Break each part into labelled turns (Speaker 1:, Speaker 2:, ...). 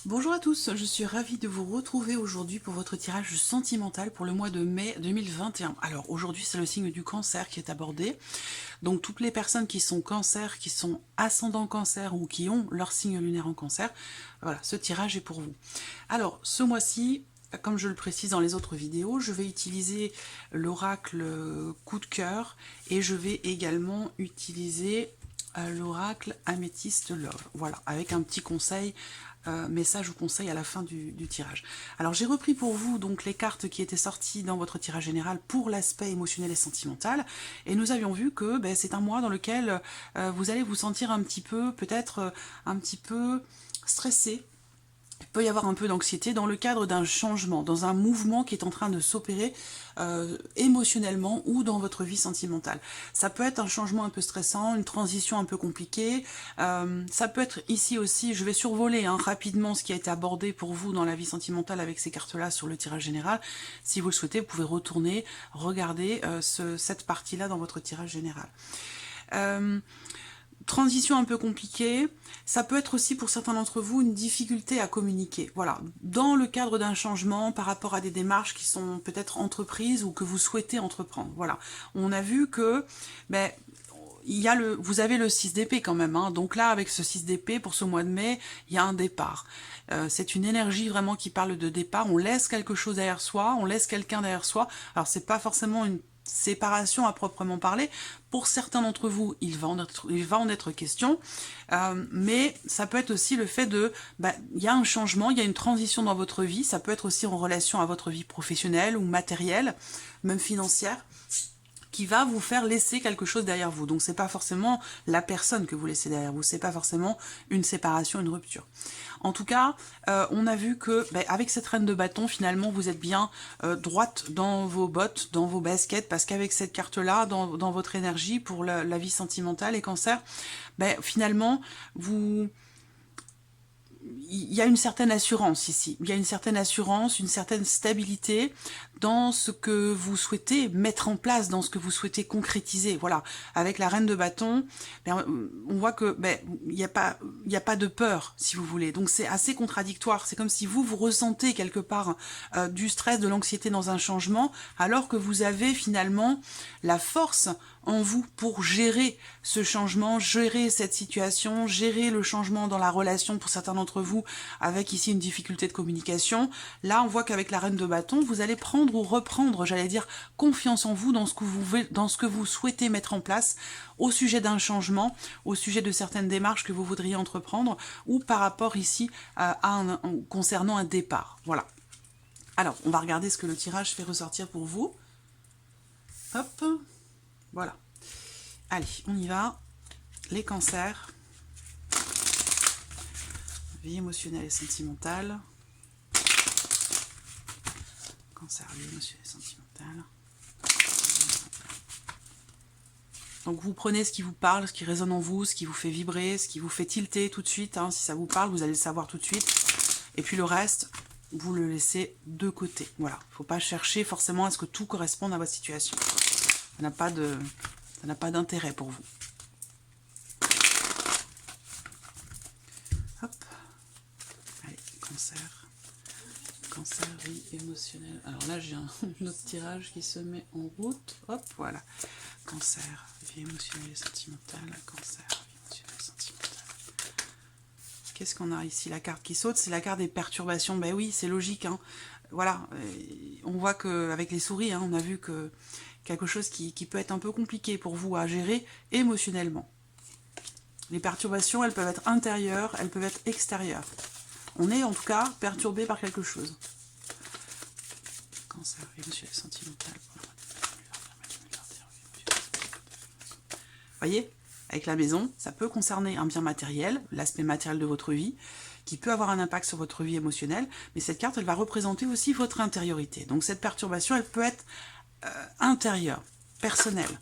Speaker 1: Bonjour à tous, je suis ravie de vous retrouver aujourd'hui pour votre tirage sentimental pour le mois de mai 2021. Alors aujourd'hui c'est le signe du cancer qui est abordé, donc toutes les personnes qui sont cancer, qui sont ascendant cancer ou qui ont leur signe lunaire en cancer, voilà, ce tirage est pour vous. Alors ce mois-ci, comme je le précise dans les autres vidéos, je vais utiliser l'oracle coup de cœur et je vais également utiliser l'oracle Améthyste Love, voilà, avec un petit conseil, message ou conseil à la fin du tirage. Alors j'ai repris pour vous donc les cartes qui étaient sorties dans votre tirage général pour l'aspect émotionnel et sentimental, et nous avions vu que c'est un mois dans lequel vous allez vous sentir un petit peu, peut-être un petit peu stressé. Il peut y avoir un peu d'anxiété dans le cadre d'un changement, dans un mouvement qui est en train de s'opérer émotionnellement ou dans votre vie sentimentale. Ça peut être un changement un peu stressant, une transition un peu compliquée. Ça peut être ici aussi, je vais survoler rapidement ce qui a été abordé pour vous dans la vie sentimentale avec ces cartes-là sur le tirage général. Si vous le souhaitez, vous pouvez retourner, regarder cette partie-là dans votre tirage général. Transition un peu compliquée, ça peut être aussi pour certains d'entre vous une difficulté à communiquer. Voilà, dans le cadre d'un changement par rapport à des démarches qui sont peut-être entreprises ou que vous souhaitez entreprendre. Voilà, on a vu que vous avez le 6 d'épée quand même, donc là avec ce 6 d'épée pour ce mois de mai, il y a un départ. C'est une énergie vraiment qui parle de départ, on laisse quelque chose derrière soi, on laisse quelqu'un derrière soi. Alors c'est pas forcément une séparation à proprement parler, pour certains d'entre vous il va en être question, mais ça peut être aussi le fait de, il y a un changement, il y a une transition dans votre vie, ça peut être aussi en relation à votre vie professionnelle ou matérielle, même financière, qui va vous faire laisser quelque chose derrière vous. Donc c'est pas forcément la personne que vous laissez derrière vous, c'est pas forcément une séparation, une rupture. En tout cas, on a vu que avec cette reine de bâton, finalement, vous êtes bien droite dans vos bottes, dans vos baskets, parce qu'avec cette carte-là, dans votre énergie pour la vie sentimentale et cancer, finalement, il y a une certaine assurance ici, il y a une certaine assurance, une certaine stabilité dans ce que vous souhaitez mettre en place, dans ce que vous souhaitez concrétiser. Voilà, avec la reine de bâton, on voit que il n'y a pas de peur, si vous voulez. Donc c'est assez contradictoire. C'est comme si vous ressentez quelque part du stress, de l'anxiété dans un changement, alors que vous avez finalement la force en vous pour gérer ce changement, gérer cette situation, gérer le changement dans la relation pour certains d'entre vous, avec ici une difficulté de communication. Là, on voit qu'avec la reine de bâton, vous allez prendre ou reprendre, j'allais dire, confiance en vous dans ce que vous souhaitez mettre en place au sujet d'un changement, au sujet de certaines démarches que vous voudriez entreprendre, ou par rapport ici concernant un départ. Voilà. Alors, on va regarder ce que le tirage fait ressortir pour vous. Hop, voilà. Allez, on y va. Les cancers. Vie émotionnelle et sentimentale. Cancer, vie émotionnelle et sentimentale. Donc vous prenez ce qui vous parle, ce qui résonne en vous, ce qui vous fait vibrer, ce qui vous fait tilter tout de suite. Si ça vous parle, vous allez le savoir tout de suite. Et puis le reste, vous le laissez de côté. Voilà, il ne faut pas chercher forcément à ce que tout corresponde à votre situation. Ça n'a pas d'intérêt pour vous. Hop. Allez, cancer. Cancer, vie émotionnelle. Alors là, j'ai un autre tirage qui se met en route. Hop, voilà. Cancer, vie émotionnelle et sentimentale. Cancer, vie émotionnelle et sentimentale. Qu'est-ce qu'on a ici? La carte qui saute, c'est la carte des perturbations. Ben oui, c'est logique. Voilà, on voit qu'avec les souris, on a vu que quelque chose qui peut être un peu compliqué pour vous à gérer émotionnellement. Les perturbations, elles peuvent être intérieures, elles peuvent être extérieures. On est en tout cas perturbé par quelque chose. Cancer, émotionnel, sentimental. Voyez, avec la maison, ça peut concerner un bien matériel, l'aspect matériel de votre vie, qui peut avoir un impact sur votre vie émotionnelle, mais cette carte, elle va représenter aussi votre intériorité. Donc cette perturbation, elle peut être intérieure, personnelle.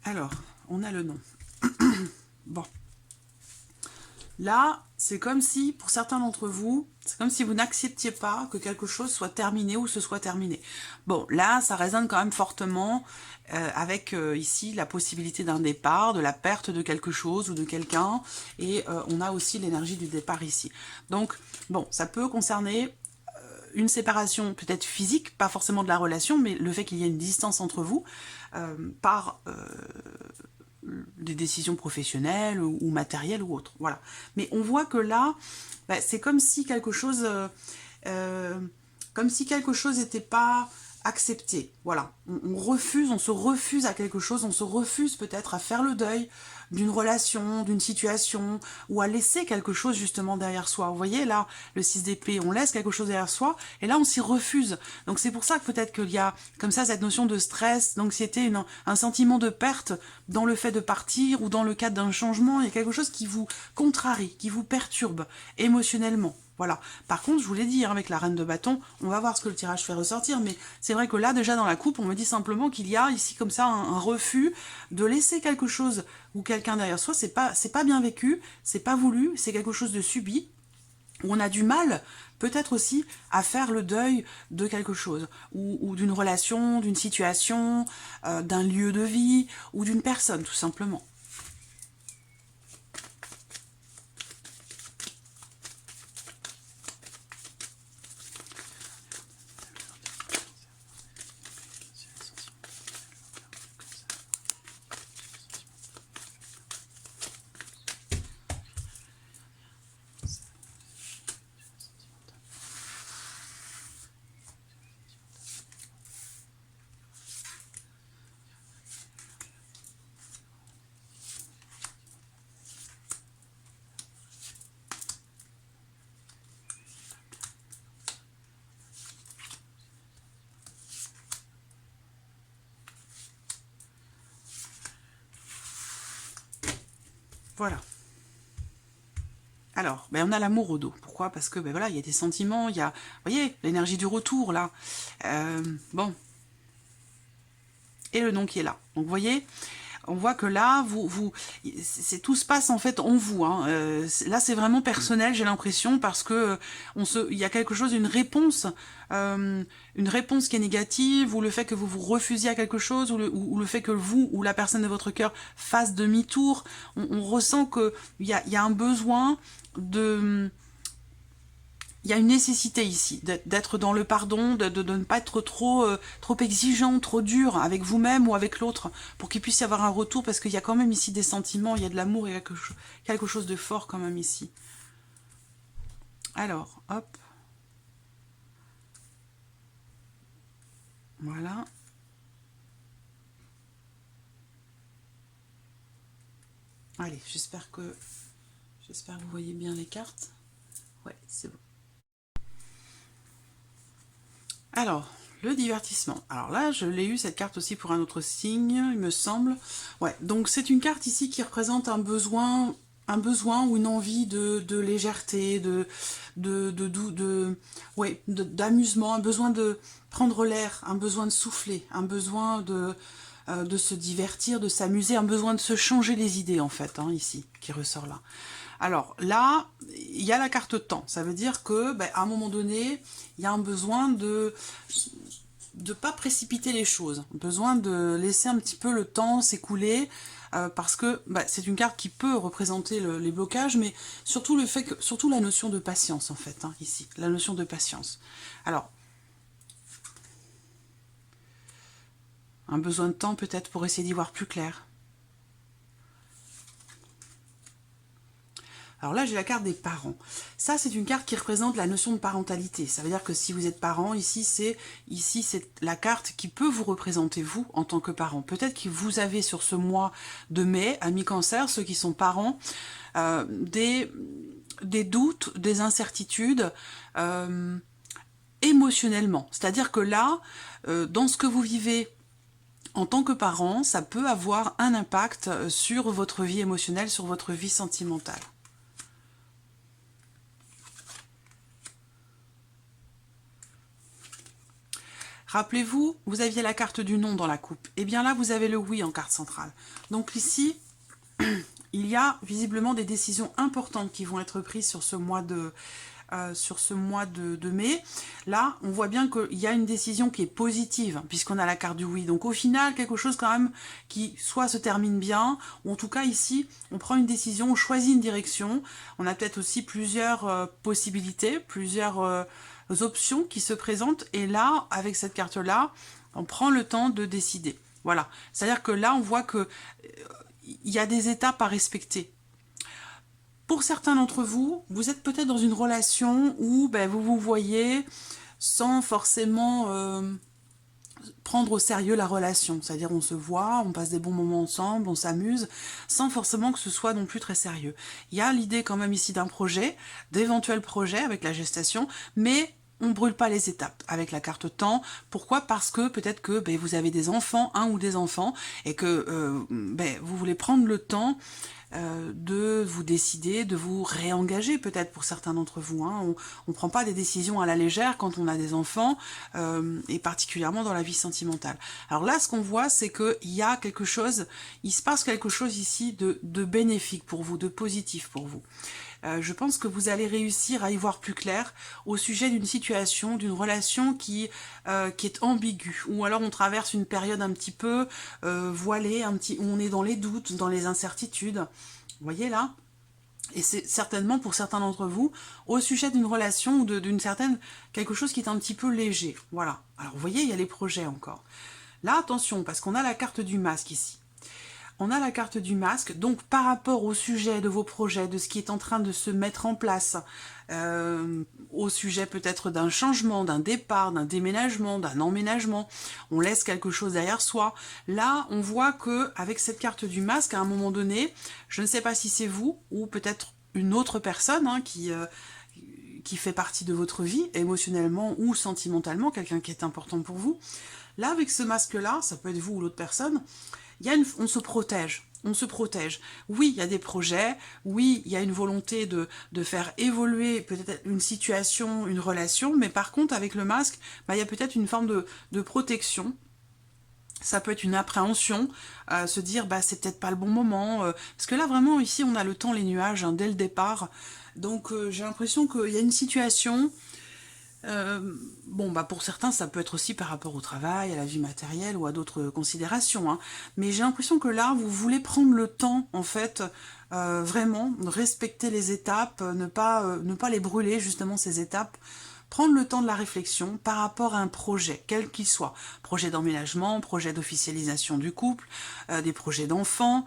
Speaker 1: Alors, on a le nom. Bon. Là, c'est comme si, pour certains d'entre vous, c'est comme si vous n'acceptiez pas que quelque chose soit terminé ou se soit terminé. Bon, là, ça résonne quand même fortement avec ici la possibilité d'un départ, de la perte de quelque chose ou de quelqu'un, et on a aussi l'énergie du départ ici. Donc, bon, ça peut concerner une séparation peut-être physique, pas forcément de la relation, mais le fait qu'il y ait une distance entre vous par des décisions professionnelles ou matérielles ou autres. Voilà. Mais on voit que là, bah, c'est comme si quelque chose n'était pas accepté. Voilà. On refuse, on se refuse à quelque chose, on se refuse peut-être à faire le deuil d'une relation, d'une situation, ou à laisser quelque chose justement derrière soi. Vous voyez là, le 6 d'épée, on laisse quelque chose derrière soi, et là on s'y refuse. Donc c'est pour ça que peut-être qu'il y a comme ça cette notion de stress, d'anxiété, un sentiment de perte dans le fait de partir, ou dans le cadre d'un changement, il y a quelque chose qui vous contrarie, qui vous perturbe émotionnellement. Voilà. Par contre, je vous l'ai dit, hein, avec la reine de bâton, on va voir ce que le tirage fait ressortir, mais c'est vrai que là, déjà dans la coupe, on me dit simplement qu'il y a ici comme ça un refus de laisser quelque chose ou quelqu'un derrière soi. C'est pas bien vécu, c'est pas voulu, c'est quelque chose de subi, où on a du mal, peut-être aussi, à faire le deuil de quelque chose, ou d'une relation, d'une situation, d'un lieu de vie, ou d'une personne, tout simplement. Voilà. Alors, ben on a l'amour au dos. Pourquoi? Parce que ben voilà, il y a des sentiments, il y a, vous voyez, l'énergie du retour là. Bon. Et le nom qui est là. Donc vous voyez, on voit que là, tout se passe en fait en vous. Hein. Là, c'est vraiment personnel, j'ai l'impression, parce que il y a quelque chose, une réponse qui est négative, ou le fait que vous vous refusiez à quelque chose, ou le fait que vous ou la personne de votre cœur fasse demi-tour. On ressent que il y a un besoin de... Il y a une nécessité ici d'être dans le pardon, de ne pas être trop exigeant, trop dur avec vous-même ou avec l'autre, pour qu'il puisse y avoir un retour, parce qu'il y a quand même ici des sentiments, il y a de l'amour, il y a quelque chose de fort quand même ici. Alors, hop. Voilà. Allez, j'espère que vous voyez bien les cartes. Ouais, c'est bon. Alors, le divertissement. Alors là, je l'ai eu, cette carte aussi, pour un autre signe, il me semble. Ouais, donc c'est une carte ici qui représente un besoin ou une envie de légèreté, d'amusement, un besoin de prendre l'air, un besoin de souffler, un besoin de se divertir, de s'amuser, un besoin de se changer les idées, en fait, hein, ici, qui ressort là. Alors là, il y a la carte temps. Ça veut dire que, ben, à un moment donné, il y a un besoin de pas précipiter les choses, besoin de laisser un petit peu le temps s'écouler, parce que bah, c'est une carte qui peut représenter les blocages, mais surtout surtout la notion de patience, en fait, hein, ici, la notion de patience. Alors, un besoin de temps peut-être pour essayer d'y voir plus clair. Alors là, j'ai la carte des parents. Ça, c'est une carte qui représente la notion de parentalité. Ça veut dire que si vous êtes parent, ici, c'est la carte qui peut vous représenter, vous, en tant que parent. Peut-être que vous avez sur ce mois de mai, amis cancer, ceux qui sont parents, des doutes, des incertitudes, émotionnellement. C'est-à-dire que là, dans ce que vous vivez en tant que parent, ça peut avoir un impact sur votre vie émotionnelle, sur votre vie sentimentale. Rappelez-vous, vous aviez la carte du non dans la coupe. Et bien là, vous avez le oui en carte centrale. Donc ici, il y a visiblement des décisions importantes qui vont être prises sur ce mois de mai. Là, on voit bien qu'il y a une décision qui est positive, puisqu'on a la carte du oui. Donc au final, quelque chose quand même qui soit se termine bien, ou en tout cas ici, on prend une décision, on choisit une direction. On a peut-être aussi plusieurs possibilités, plusieurs options qui se présentent. Et là, avec cette carte-là, on prend le temps de décider. Voilà. C'est-à-dire que là, on voit que il y a des étapes à respecter. Pour certains d'entre vous, vous êtes peut-être dans une relation où vous vous voyez sans forcément prendre au sérieux la relation. C'est-à-dire on se voit, on passe des bons moments ensemble, on s'amuse, sans forcément que ce soit non plus très sérieux. Il y a l'idée quand même ici d'un projet, d'éventuels projets avec la gestation, mais on ne brûle pas les étapes avec la carte temps. Pourquoi? Parce que peut-être que vous avez des enfants, un ou des enfants, et que vous voulez prendre le temps de vous décider, de vous réengager peut-être pour certains d'entre vous. On ne prend pas des décisions à la légère quand on a des enfants, et particulièrement dans la vie sentimentale. Alors là, ce qu'on voit, c'est qu'il y a quelque chose, il se passe quelque chose ici de bénéfique pour vous, de positif pour vous. Je pense que vous allez réussir à y voir plus clair au sujet d'une situation, d'une relation qui est ambiguë, ou alors on traverse une période un petit peu voilée, où on est dans les doutes, dans les incertitudes. Vous voyez là? Et c'est certainement pour certains d'entre vous au sujet d'une relation ou d'une certaine quelque chose qui est un petit peu léger. Voilà. Alors vous voyez, il y a les projets encore. Là, attention, parce qu'on a la carte du masque ici. On a la carte du masque, donc par rapport au sujet de vos projets, de ce qui est en train de se mettre en place, au sujet peut-être d'un changement, d'un départ, d'un déménagement, d'un emménagement, on laisse quelque chose derrière soi. Là, on voit que avec cette carte du masque, à un moment donné, je ne sais pas si c'est vous ou peut-être une autre personne qui fait partie de votre vie, émotionnellement ou sentimentalement, quelqu'un qui est important pour vous. Là, avec ce masque-là, ça peut être vous ou l'autre personne, on se protège, on se protège. Oui, il y a des projets, oui, il y a une volonté de faire évoluer peut-être une situation, une relation, mais par contre, avec le masque, il y a peut-être une forme de protection. Ça peut être une appréhension, se dire c'est peut-être pas le bon moment, parce que là vraiment ici on a le temps, les nuages, dès le départ, donc j'ai l'impression qu'il y a une situation. Pour certains, ça peut être aussi par rapport au travail, à la vie matérielle ou à d'autres considérations. Mais j'ai l'impression que là, vous voulez prendre le temps, en fait, vraiment, de respecter les étapes, ne pas les brûler, justement, ces étapes. Prendre le temps de la réflexion par rapport à un projet, quel qu'il soit. Projet d'emménagement, projet d'officialisation du couple, des projets d'enfants,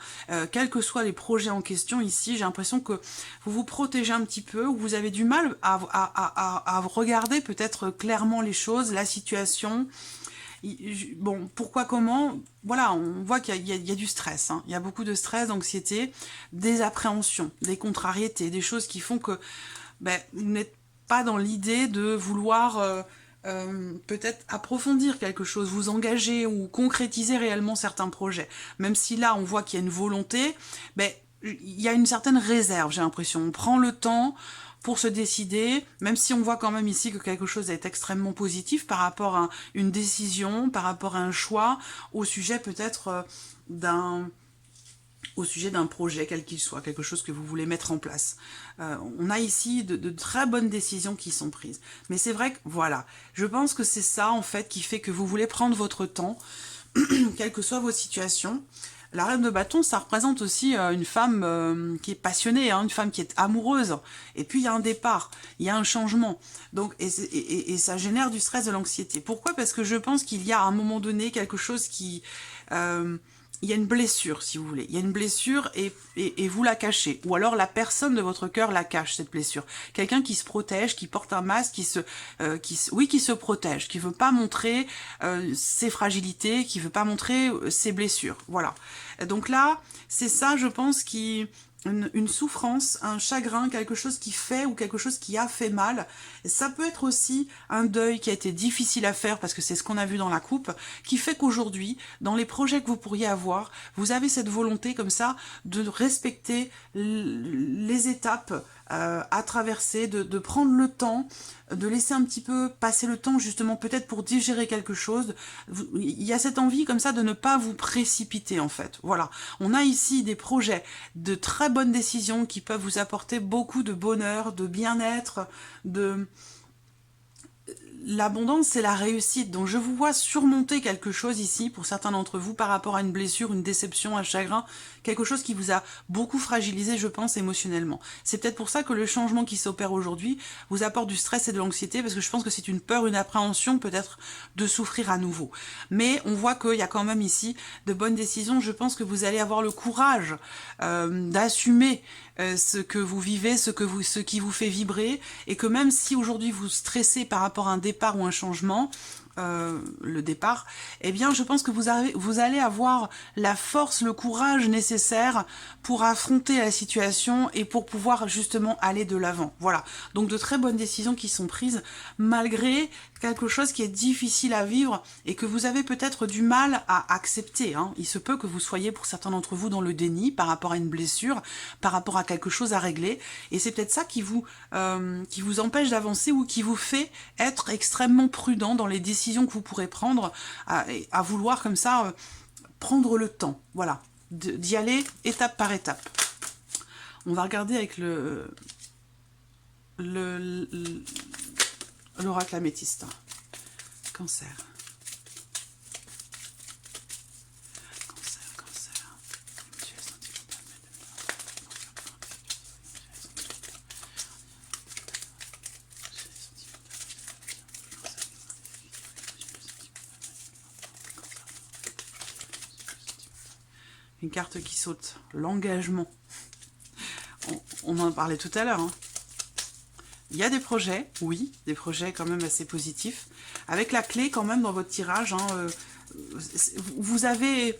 Speaker 1: quels que soient les projets en question ici, j'ai l'impression que vous vous protégez un petit peu, ou vous avez du mal à regarder peut-être clairement les choses, la situation. Bon, pourquoi, comment? Voilà, on voit qu'il y a du stress. Il y a beaucoup de stress, d'anxiété, des appréhensions, des contrariétés, des choses qui font que vous n'êtes pas dans l'idée de vouloir peut-être approfondir quelque chose, vous engager ou concrétiser réellement certains projets. Même si là, on voit qu'il y a une volonté, il y a une certaine réserve, j'ai l'impression. On prend le temps pour se décider, même si on voit quand même ici que quelque chose est extrêmement positif par rapport à une décision, par rapport à un choix, au sujet peut-être au sujet d'un projet, quel qu'il soit, quelque chose que vous voulez mettre en place. On a ici de très bonnes décisions qui sont prises. Mais c'est vrai que, voilà, je pense que c'est ça, en fait, qui fait que vous voulez prendre votre temps, quelles que soient vos situations. La reine de bâton, ça représente aussi une femme qui est passionnée, une femme qui est amoureuse. Et puis, il y a un départ, il y a un changement. Donc, et ça génère du stress, de l'anxiété. Pourquoi? Parce que je pense qu'il y a à un moment donné quelque chose qui... il y a une blessure, si vous voulez. Il y a une blessure et vous la cachez. Ou alors la personne de votre cœur la cache, cette blessure. Quelqu'un qui se protège, qui porte un masque, qui se protège, qui veut pas montrer ses fragilités, qui veut pas montrer ses blessures. Voilà. Donc là, c'est ça, je pense, une souffrance, un chagrin, quelque chose qui fait ou quelque chose qui a fait mal. Et ça peut être aussi un deuil qui a été difficile à faire, parce que c'est ce qu'on a vu dans la coupe, qui fait qu'aujourd'hui, dans les projets que vous pourriez avoir, vous avez cette volonté comme ça de respecter les étapes à traverser, de prendre le temps, de laisser un petit peu passer le temps justement peut-être pour digérer quelque chose. Il y a cette envie comme ça de ne pas vous précipiter en fait. Voilà, on a ici des projets de très bonnes décisions qui peuvent vous apporter beaucoup de bonheur, de bien-être, de... L'abondance, c'est la réussite. Donc, je vous vois surmonter quelque chose ici, pour certains d'entre vous, par rapport à une blessure, une déception, un chagrin, quelque chose qui vous a beaucoup fragilisé, je pense, émotionnellement. C'est peut-être pour ça que le changement qui s'opère aujourd'hui vous apporte du stress et de l'anxiété, parce que je pense que c'est une peur, une appréhension, peut-être, de souffrir à nouveau. Mais on voit qu'il y a quand même ici de bonnes décisions. Je pense que vous allez avoir le courage d'assumer ce que vous vivez, ce qui vous fait vibrer, et que même si aujourd'hui vous stressez par rapport à un départ ou un changement, le départ, eh bien je pense que vous allez avoir la force, le courage nécessaire pour affronter la situation et pour pouvoir justement aller de l'avant. Voilà, donc de très bonnes décisions qui sont prises malgré quelque chose qui est difficile à vivre et que vous avez peut-être du mal à accepter. Hein. Il se peut que vous soyez pour certains d'entre vous dans le déni par rapport à une blessure, par rapport à quelque chose à régler, et c'est peut-être ça qui vous empêche d'avancer ou qui vous fait être extrêmement prudent dans les décisions que vous pourrez prendre, à vouloir comme ça prendre le temps, voilà, d'y aller étape par étape. On va regarder avec l'oracle améthyste. Cancer. Une carte qui saute, l'engagement. On en parlait tout à l'heure. Hein. Il y a des projets, oui, des projets quand même assez positifs. Avec la clé quand même dans votre tirage, hein, vous avez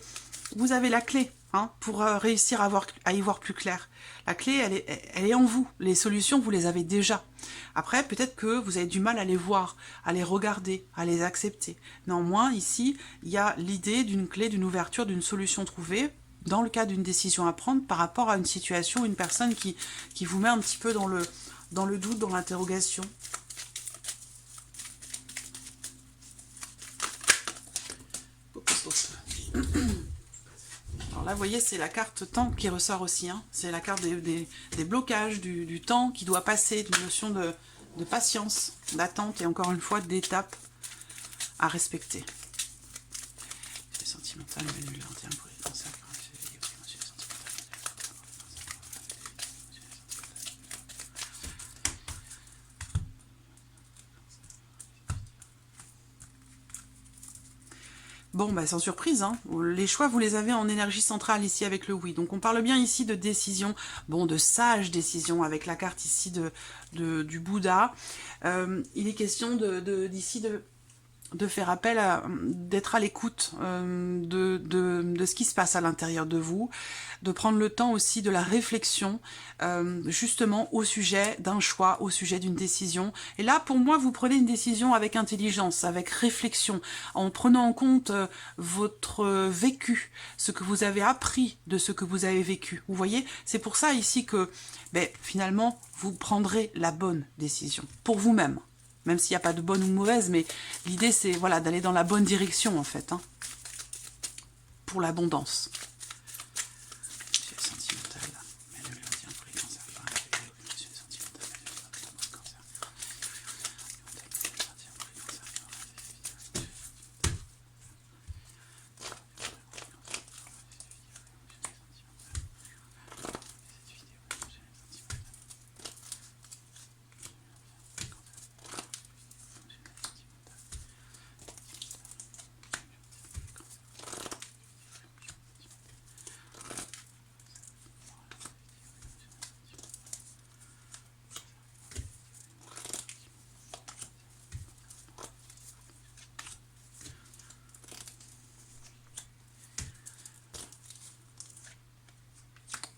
Speaker 1: la clé hein, pour réussir à y voir plus clair. La clé, elle est en vous. Les solutions, vous les avez déjà. Après, peut-être que vous avez du mal à les voir, à les regarder, à les accepter. Néanmoins, ici, il y a l'idée d'une clé, d'une ouverture, d'une solution trouvée dans le cas d'une décision à prendre par rapport à une situation, une personne qui vous met un petit peu dans le doute, dans l'interrogation. Alors là, vous voyez, c'est la carte temps qui ressort aussi. Hein. C'est la carte des blocages, du temps qui doit passer, d'une notion de patience, d'attente et encore une fois d'étape à respecter. C'est sentimental, mais nul, pour les cancers. Bon, bah sans surprise, hein. Les choix, vous les avez en énergie centrale ici avec le oui. Donc on parle bien ici de décision, bon, de sage décision avec la carte ici du Bouddha. Il est question d'ici de faire appel d'être à l'écoute de ce qui se passe à l'intérieur de vous, de prendre le temps aussi de la réflexion justement au sujet d'un choix, au sujet d'une décision. Et là, pour moi, vous prenez une décision avec intelligence, avec réflexion, en prenant en compte votre vécu, ce que vous avez appris de ce que vous avez vécu. Vous voyez, c'est pour ça ici que finalement, vous prendrez la bonne décision pour vous-même. Même s'il n'y a pas de bonne ou de mauvaise, mais l'idée c'est voilà, d'aller dans la bonne direction en fait, hein, pour l'abondance.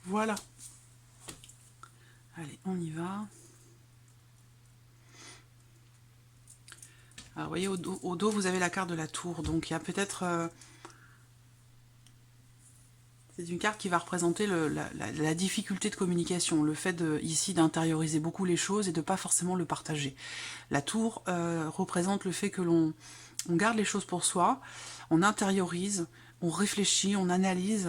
Speaker 1: Voilà. Allez, on y va. Alors, vous voyez, au dos, vous avez la carte de la tour. Donc, il y a peut-être... C'est une carte qui va représenter la difficulté de communication, le fait ici d'intérioriser beaucoup les choses et de pas forcément le partager. La tour représente le fait que l'on garde les choses pour soi, on intériorise, on réfléchit, on analyse,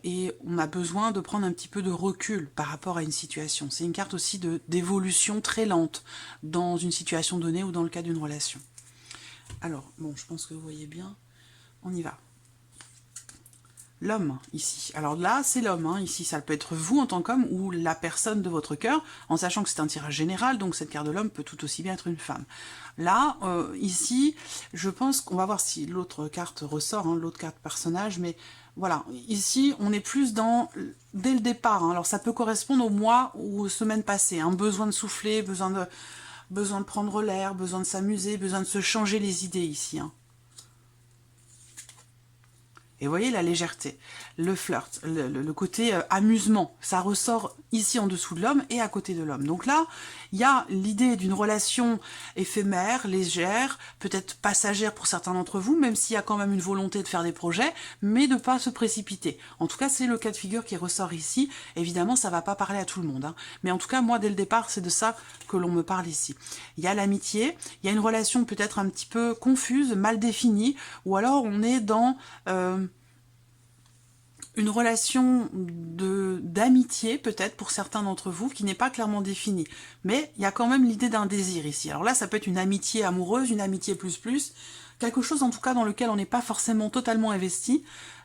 Speaker 1: et on a besoin de prendre un petit peu de recul par rapport à une situation. C'est une carte aussi d'évolution très lente dans une situation donnée ou dans le cas d'une relation. Alors, bon, je pense que vous voyez bien, on y va. L'homme, ici. Alors là, c'est l'homme, hein. Ici, ça peut être vous en tant qu'homme ou la personne de votre cœur, en sachant que c'est un tirage général, donc cette carte de l'homme peut tout aussi bien être une femme. Là, ici, je pense qu'on va voir si l'autre carte ressort, hein, l'autre carte personnage, mais voilà, ici, on est plus dès le départ, hein. Alors ça peut correspondre aux mois ou aux semaines passées, hein, besoin de souffler, besoin de prendre l'air, besoin de s'amuser, besoin de se changer les idées ici, hein. Et vous voyez la légèreté, le flirt, le côté amusement, ça ressort ici en dessous de l'homme et à côté de l'homme. Donc là, il y a l'idée d'une relation éphémère, légère, peut-être passagère pour certains d'entre vous, même s'il y a quand même une volonté de faire des projets, mais de ne pas se précipiter. En tout cas, c'est le cas de figure qui ressort ici. Évidemment, ça ne va pas parler à tout le monde, hein. Mais en tout cas, moi, dès le départ, c'est de ça que l'on me parle ici. Il y a l'amitié, il y a une relation peut-être un petit peu confuse, mal définie, ou alors on est dans une relation d'amitié, peut-être, pour certains d'entre vous, qui n'est pas clairement définie. Mais il y a quand même l'idée d'un désir ici. Alors là, ça peut être une amitié amoureuse, une amitié plus, quelque chose en tout cas dans lequel on n'est pas forcément totalement investi,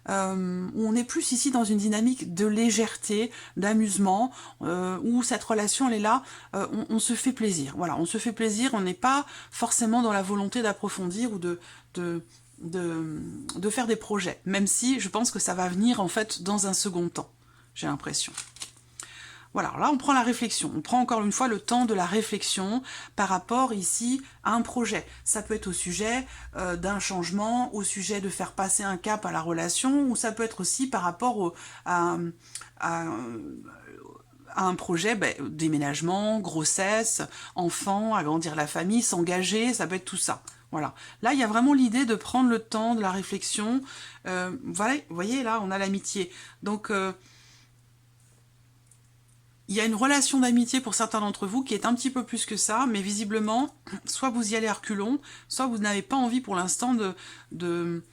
Speaker 1: où on est plus ici dans une dynamique de légèreté, d'amusement, où cette relation, elle est là, on se fait plaisir. Voilà, on se fait plaisir, on n'est pas forcément dans la volonté d'approfondir ou de faire des projets, même si je pense que ça va venir en fait dans un second temps, j'ai l'impression. Voilà, là on prend la réflexion, on prend encore une fois le temps de la réflexion par rapport ici à un projet. Ça peut être au sujet d'un changement, au sujet de faire passer un cap à la relation, ou ça peut être aussi par rapport à un projet, déménagement, grossesse, enfant, agrandir la famille, s'engager, ça peut être tout ça. Voilà. Là, il y a vraiment l'idée de prendre le temps de la réflexion. Voilà, vous voyez, là, on a l'amitié. Donc, il y a une relation d'amitié pour certains d'entre vous qui est un petit peu plus que ça, mais visiblement, soit vous y allez à reculons, soit vous n'avez pas envie pour l'instant de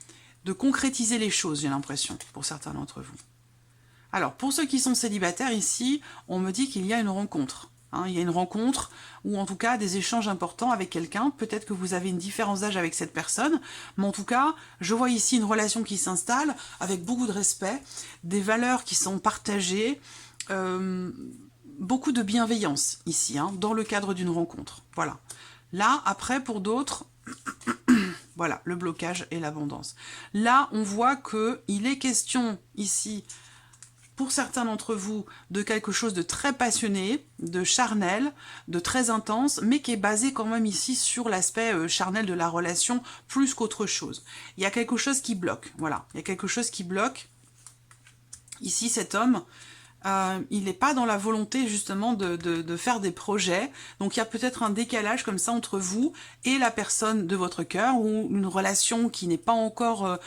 Speaker 1: concrétiser les choses, j'ai l'impression, pour certains d'entre vous. Alors, pour ceux qui sont célibataires, ici, on me dit qu'il y a une rencontre. Hein, il y a une rencontre, ou en tout cas des échanges importants avec quelqu'un. Peut-être que vous avez une différence d'âge avec cette personne, mais en tout cas, je vois ici une relation qui s'installe avec beaucoup de respect, des valeurs qui sont partagées, beaucoup de bienveillance ici, hein, dans le cadre d'une rencontre. Voilà. Là, après, pour d'autres, voilà, le blocage et l'abondance. Là, on voit qu'il est question ici, pour certains d'entre vous, de quelque chose de très passionné, de charnel, de très intense, mais qui est basé quand même ici sur l'aspect charnel de la relation, plus qu'autre chose. Il y a quelque chose qui bloque, voilà, il y a quelque chose qui bloque. Ici, cet homme, il n'est pas dans la volonté justement de faire des projets, donc il y a peut-être un décalage comme ça entre vous et la personne de votre cœur, ou une relation qui n'est pas encore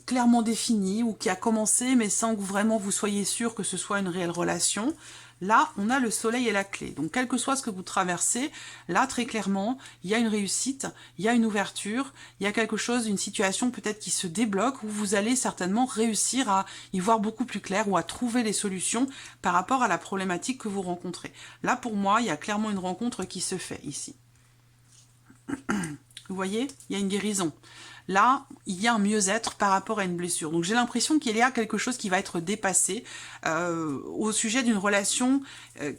Speaker 1: clairement définie, ou qui a commencé mais sans que vraiment vous soyez sûr que ce soit une réelle relation. Là, on a le soleil et la clé. Donc, quel que soit ce que vous traversez, là, très clairement, il y a une réussite, il y a une ouverture, il y a quelque chose, une situation peut-être qui se débloque, où vous allez certainement réussir à y voir beaucoup plus clair ou à trouver les solutions par rapport à la problématique que vous rencontrez. Là, pour moi, il y a clairement une rencontre qui se fait ici. Vous voyez, il y a une guérison. Là, il y a un mieux-être par rapport à une blessure. Donc j'ai l'impression qu'il y a quelque chose qui va être dépassé au sujet d'une relation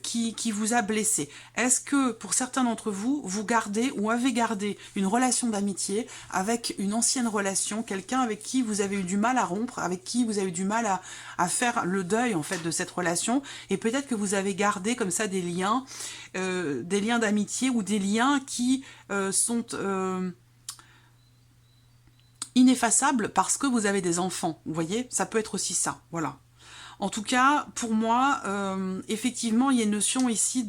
Speaker 1: qui vous a blessé. Est-ce que pour certains d'entre vous, vous gardez ou avez gardé une relation d'amitié avec une ancienne relation, quelqu'un avec qui vous avez eu du mal à rompre, avec qui vous avez eu du mal à faire le deuil en fait de cette relation, et peut-être que vous avez gardé comme ça des liens d'amitié ou des liens qui sont ineffaçable parce que vous avez des enfants, vous voyez, ça peut être aussi ça, voilà. En tout cas, pour moi, effectivement, il y a une notion ici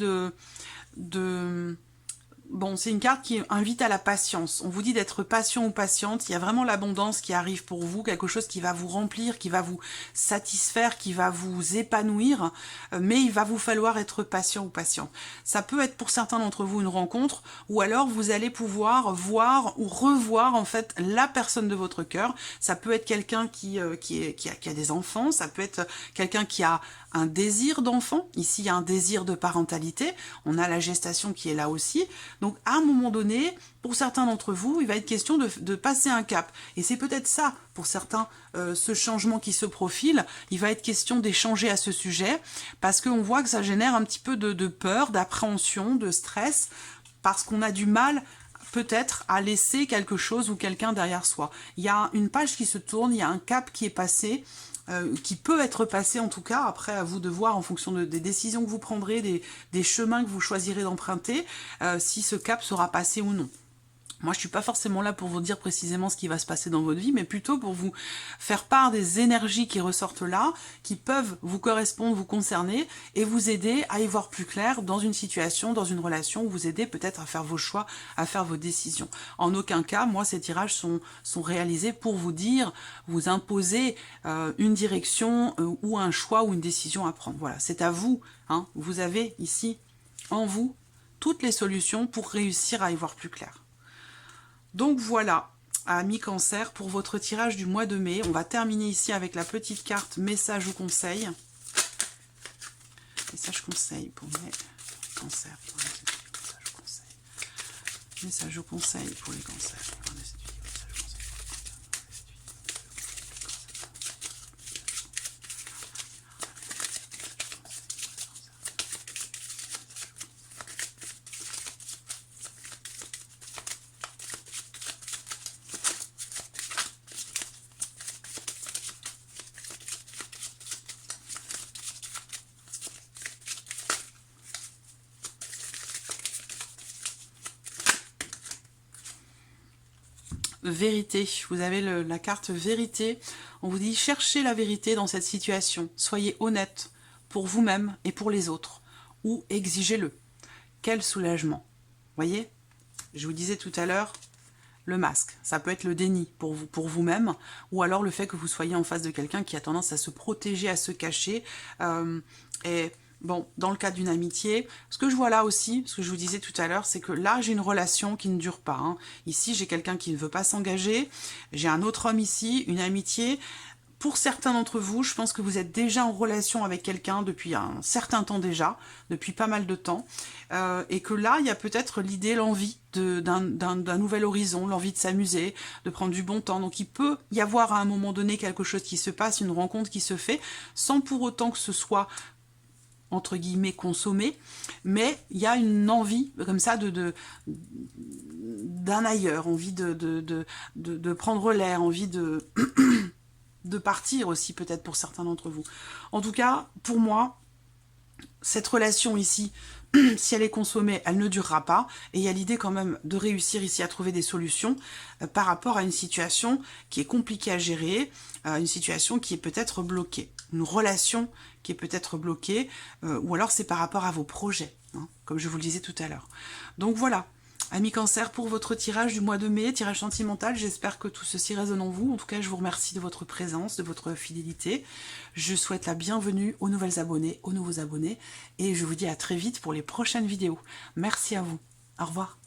Speaker 1: bon, c'est une carte qui invite à la patience. On vous dit d'être patient ou patiente. Il y a vraiment l'abondance qui arrive pour vous, quelque chose qui va vous remplir, qui va vous satisfaire, qui va vous épanouir, mais il va vous falloir être patient ou patiente. Ça peut être pour certains d'entre vous une rencontre, ou alors vous allez pouvoir voir ou revoir en fait la personne de votre cœur. Ça peut être quelqu'un qui a des enfants, ça peut être quelqu'un qui a un désir d'enfant. Ici, il y a un désir de parentalité. On a la gestation qui est là aussi. Donc, à un moment donné, pour certains d'entre vous, il va être question de passer un cap. Et c'est peut-être ça, pour certains, ce changement qui se profile. Il va être question d'échanger à ce sujet, parce qu'on voit que ça génère un petit peu de peur, d'appréhension, de stress, parce qu'on a du mal peut-être à laisser quelque chose ou quelqu'un derrière soi. Il y a une page qui se tourne, il y a un cap qui est passé, qui peut être passé en tout cas, après à vous de voir en fonction des décisions que vous prendrez, des chemins que vous choisirez d'emprunter, si ce cap sera passé ou non. Moi, je suis pas forcément là pour vous dire précisément ce qui va se passer dans votre vie, mais plutôt pour vous faire part des énergies qui ressortent là, qui peuvent vous correspondre, vous concerner, et vous aider à y voir plus clair dans une situation, dans une relation, vous aider peut-être à faire vos choix, à faire vos décisions. En aucun cas, moi, ces tirages sont réalisés pour vous dire, vous imposer une direction ou un choix ou une décision à prendre. Voilà, c'est à vous. Hein. Vous avez ici, en vous, toutes les solutions pour réussir à y voir plus clair. Donc voilà, amis Cancer, pour votre tirage du mois de mai. On va terminer ici avec la petite carte message ou conseil. Message conseil pour mes cancers. Message ou conseil pour les cancers. Vérité, vous avez la carte vérité. On vous dit cherchez la vérité dans cette situation. Soyez honnête pour vous-même et pour les autres. Ou exigez-le. Quel soulagement. Voyez, je vous disais tout à l'heure, le masque. Ça peut être le déni pour vous-même, ou alors le fait que vous soyez en face de quelqu'un qui a tendance à se protéger, à se cacher. Et bon, dans le cas d'une amitié, ce que je vois là aussi, ce que je vous disais tout à l'heure, c'est que là, j'ai une relation qui ne dure pas. Hein. Ici, j'ai quelqu'un qui ne veut pas s'engager. J'ai un autre homme ici, une amitié. Pour certains d'entre vous, je pense que vous êtes déjà en relation avec quelqu'un depuis un certain temps déjà, depuis pas mal de temps, et que là, il y a peut-être l'idée, l'envie d'un nouvel horizon, l'envie de s'amuser, de prendre du bon temps. Donc il peut y avoir à un moment donné quelque chose qui se passe, une rencontre qui se fait, sans pour autant que ce soit entre guillemets consommé, mais il y a une envie comme ça d'un ailleurs, envie de prendre l'air, envie de partir aussi peut-être pour certains d'entre vous. En tout cas, pour moi, cette relation ici, si elle est consommée, elle ne durera pas, et il y a l'idée quand même de réussir ici à trouver des solutions par rapport à une situation qui est compliquée à gérer, une situation qui est peut-être bloquée, une relation qui est peut-être bloquée, ou alors c'est par rapport à vos projets, hein, comme je vous le disais tout à l'heure. Donc voilà, amis Cancer, pour votre tirage du mois de mai, tirage sentimental, j'espère que tout ceci résonne en vous. En tout cas, je vous remercie de votre présence, de votre fidélité. Je souhaite la bienvenue aux nouvelles abonnées, aux nouveaux abonnés, et je vous dis à très vite pour les prochaines vidéos. Merci à vous. Au revoir.